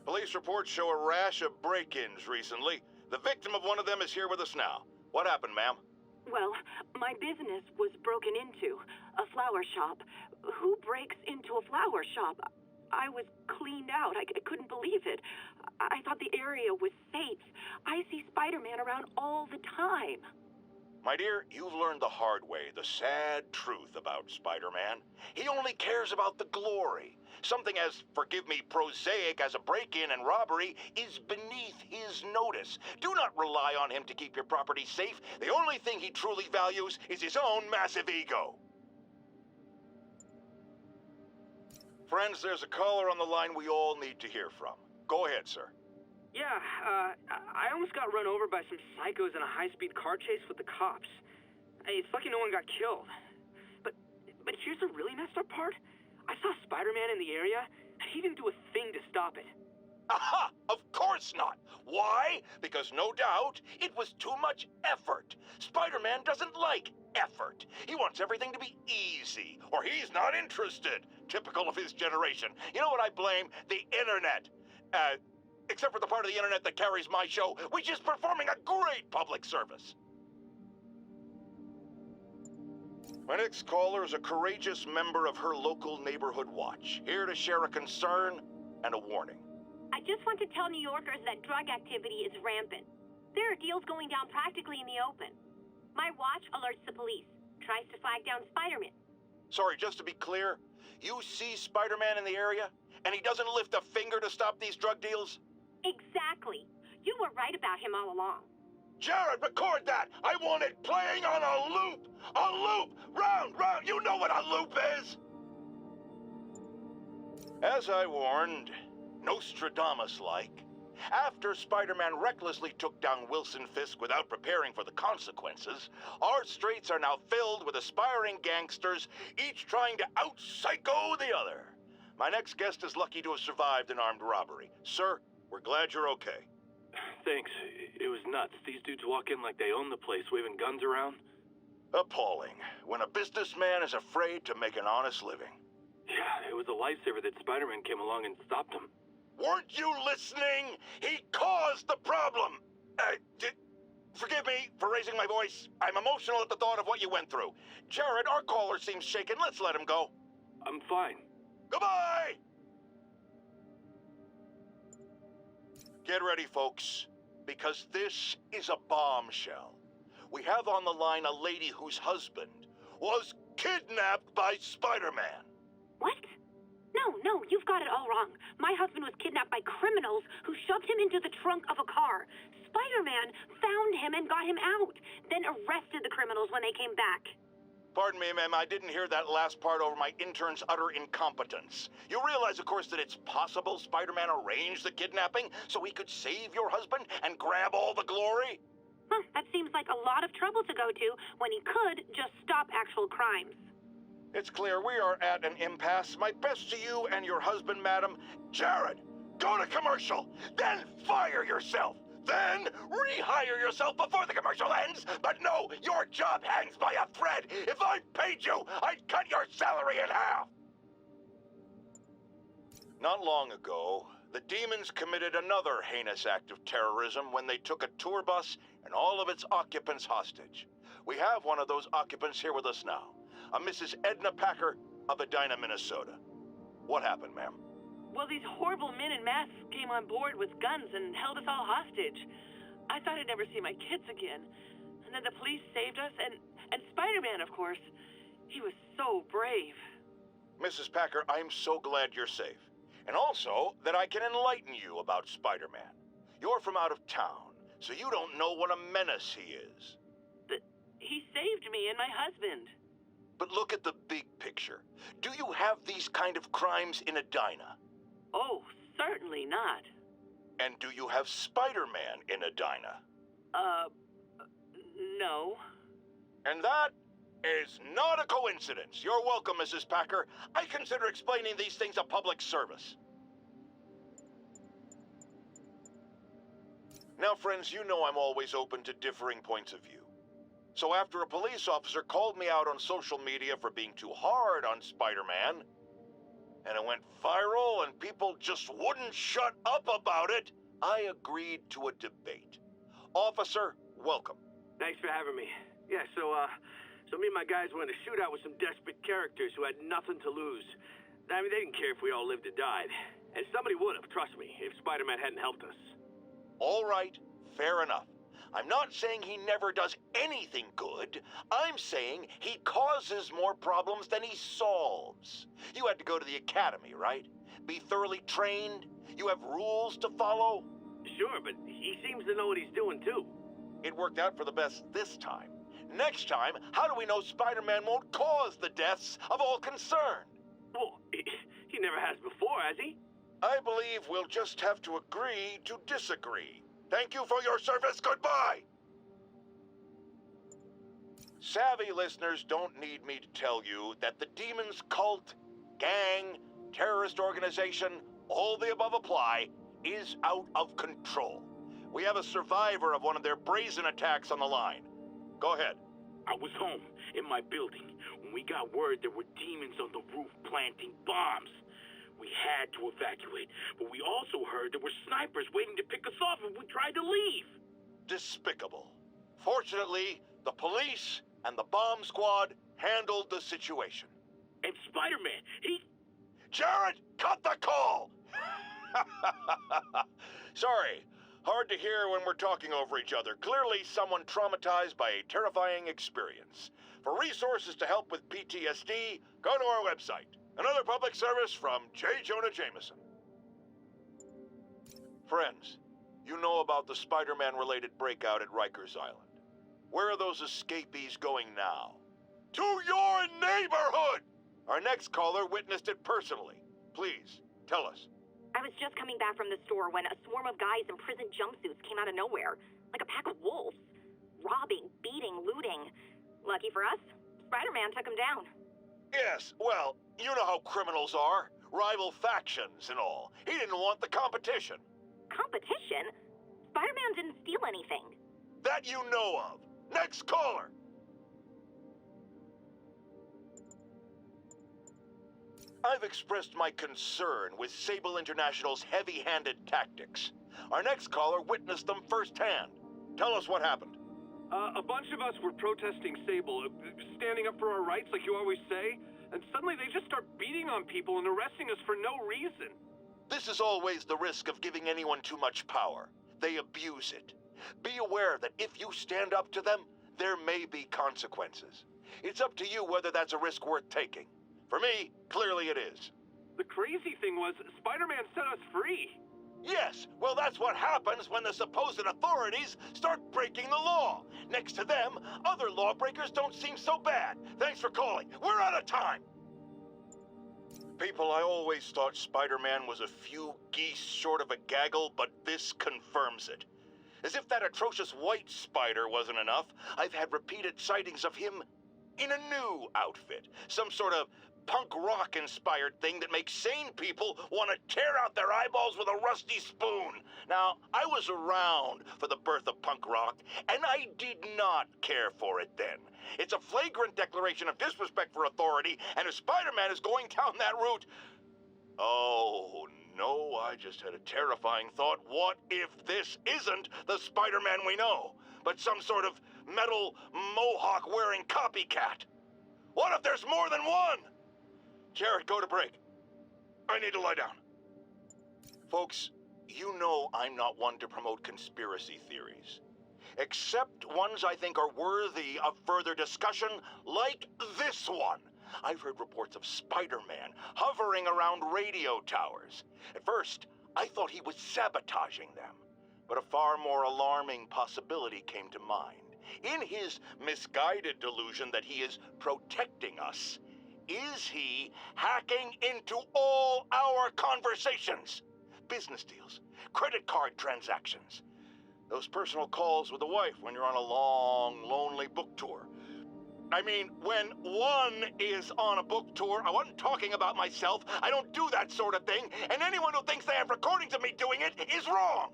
Police reports show a rash of break-ins recently. The victim of one of them is here with us now. What happened, ma'am? Well, my business was broken into. A flower shop. Who breaks into a flower shop? I was cleaned out. I couldn't believe it. I thought the area was safe. I see Spider-Man around all the time. My dear, you've learned the hard way the sad truth about Spider-Man. He only cares about the glory. Something as, forgive me, prosaic as a break-in and robbery is beneath his notice. Do not rely on him to keep your property safe. The only thing he truly values is his own massive ego. Friends, there's a caller on the line we all need to hear from. Go ahead, sir. Yeah, I almost got run over by some psychos in a high-speed car chase with the cops. Hey, it's lucky no one got killed. But here's the really messed up part. I saw Spider-Man in the area, and he didn't do a thing to stop it. Aha! Of course not! Why? Because no doubt it was too much effort. Spider-Man doesn't like effort. He wants everything to be easy, or he's not interested. Typical of his generation. You know what I blame? The internet. Except for the part of the internet that carries my show, which is performing a great public service. My next caller is a courageous member of her local neighborhood watch, here to share a concern and a warning. I just want to tell New Yorkers that drug activity is rampant. There are deals going down practically in the open. My watch alerts the police, tries to flag down Spider-Man. Sorry, just to be clear, you see Spider-Man in the area, and he doesn't lift a finger to stop these drug deals? Exactly. You were right about him all along. Jared, record that! I want it playing on a loop! A loop! Round, round! You know what a loop is! As I warned, Nostradamus-like, after Spider-Man recklessly took down Wilson Fisk without preparing for the consequences, our streets are now filled with aspiring gangsters, each trying to out-psycho the other. My next guest is lucky to have survived an armed robbery. Sir, we're glad you're okay. Thanks. It was nuts. These dudes walk in like they own the place, waving guns around. Appalling. When a businessman is afraid to make an honest living. Yeah, it was a lifesaver that Spider-Man came along and stopped him. Weren't you listening? He caused the problem! Forgive me for raising my voice. I'm emotional at the thought of what you went through. Jared, our caller seems shaken. Let's let him go. I'm fine. Goodbye! Get ready, folks, because this is a bombshell. We have on the line a lady whose husband was kidnapped by Spider-Man. What? No, you've got it all wrong. My husband was kidnapped by criminals who shoved him into the trunk of a car. Spider-Man found him and got him out, then arrested the criminals when they came back. Pardon me, ma'am, I didn't hear that last part over my intern's utter incompetence. You realize, of course, that it's possible Spider-Man arranged the kidnapping so he could save your husband and grab all the glory? Huh, that seems like a lot of trouble to go to when he could just stop actual crimes. It's clear we are at an impasse. My best to you and your husband, madam. Jared, go to commercial, then fire yourself. Then rehire yourself before the commercial ends. But no, your job hangs by a thread. If I paid you, I'd cut your salary in half. Not long ago, the demons committed another heinous act of terrorism when they took a tour bus and all of its occupants hostage. We have one of those occupants here with us now, a Mrs. Edna Packer of Edina, Minnesota. What happened, ma'am? Well, these horrible men in masks came on board with guns and held us all hostage. I thought I'd never see my kids again. And then the police saved us, and Spider-Man, of course. He was so brave. Mrs. Packer, I'm so glad you're safe. And also that I can enlighten you about Spider-Man. You're from out of town, so you don't know what a menace he is. But he saved me and my husband. But look at the big picture. Do you have these kind of crimes in Edina? Oh, certainly not. And do you have Spider-Man in Edina? No. And that is not a coincidence. You're welcome, Mrs. Packer. I consider explaining these things a public service. Now, friends, you know I'm always open to differing points of view. So after a police officer called me out on social media for being too hard on Spider-Man, and it went viral and people just wouldn't shut up about it, I agreed to a debate. Officer, welcome. Thanks for having me. Yeah, so me and my guys were in a shootout with some desperate characters who had nothing to lose. I mean, they didn't care if we all lived or died. And somebody would have, trust me, if Spider-Man hadn't helped us. All right, fair enough. I'm not saying he never does anything good. I'm saying he causes more problems than he solves. You had to go to the academy, right? Be thoroughly trained? You have rules to follow? Sure, but he seems to know what he's doing, too. It worked out for the best this time. Next time, how do we know Spider-Man won't cause the deaths of all concerned? Well, he never has before, has he? I believe we'll just have to agree to disagree. Thank you for your service. Goodbye. Savvy listeners don't need me to tell you that the Demon's cult, gang, terrorist organization, all the above apply, is out of control. We have a survivor of one of their brazen attacks on the line. Go ahead. I was home, in my building, when we got word there were demons on the roof planting bombs. We had to evacuate, but we also heard there were snipers waiting to pick us off if we tried to leave. Despicable. Fortunately, the police and the bomb squad handled the situation. And Spider-Man, he... Jared, cut the call! Sorry, hard to hear when we're talking over each other. Clearly someone traumatized by a terrifying experience. For resources to help with PTSD, go to our website. Another public service from J.J.J. Jameson. Friends, you know about the Spider-Man-related breakout at Rikers Island. Where are those escapees going now? To your neighborhood! Our next caller witnessed it personally. Please, tell us. I was just coming back from the store when a swarm of guys in prison jumpsuits came out of nowhere, like a pack of wolves. Robbing, beating, looting. Lucky for us, Spider-Man took them down. Yes, well, you know how criminals are. Rival factions and all. He didn't want the competition. Competition? Spider-Man didn't steal anything. That you know of. Next caller. I've expressed my concern with Sable International's heavy-handed tactics. Our next caller witnessed them firsthand. Tell us what happened. A bunch of us were protesting Sable, standing up for our rights like you always say, and suddenly they just start beating on people and arresting us for no reason. This is always the risk of giving anyone too much power. They abuse it. Be aware that if you stand up to them, there may be consequences. It's up to you whether that's a risk worth taking. For me, clearly it is. The crazy thing was, Spider-Man set us free. Yes, well that's what happens when the supposed authorities start breaking the law. Next to them, other lawbreakers don't seem so bad. Thanks for calling. We're out of time. People, I always thought Spider-Man was a few geese short of a gaggle, but this confirms it. As if that atrocious white spider wasn't enough, I've had repeated sightings of him in a new outfit. Some sort of punk rock-inspired thing that makes sane people want to tear out their eyeballs with a rusty spoon. Now, I was around for the birth of punk rock, and I did not care for it then. It's a flagrant declaration of disrespect for authority, and if Spider-Man is going down that route... Oh, no, I just had a terrifying thought. What if this isn't the Spider-Man we know, but some sort of metal mohawk-wearing copycat? What if there's more than one? Jared, go to break. I need to lie down. Folks, you know I'm not one to promote conspiracy theories. Except ones I think are worthy of further discussion, like this one. I've heard reports of Spider-Man hovering around radio towers. At first, I thought he was sabotaging them. But a far more alarming possibility came to mind. In his misguided delusion that he is protecting us, is he hacking into all our conversations? Business deals, credit card transactions, those personal calls with the wife when you're on a long, lonely book tour. I mean, when one is on a book tour, I wasn't talking about myself. I don't do that sort of thing, and anyone who thinks they have recordings of me doing it is wrong.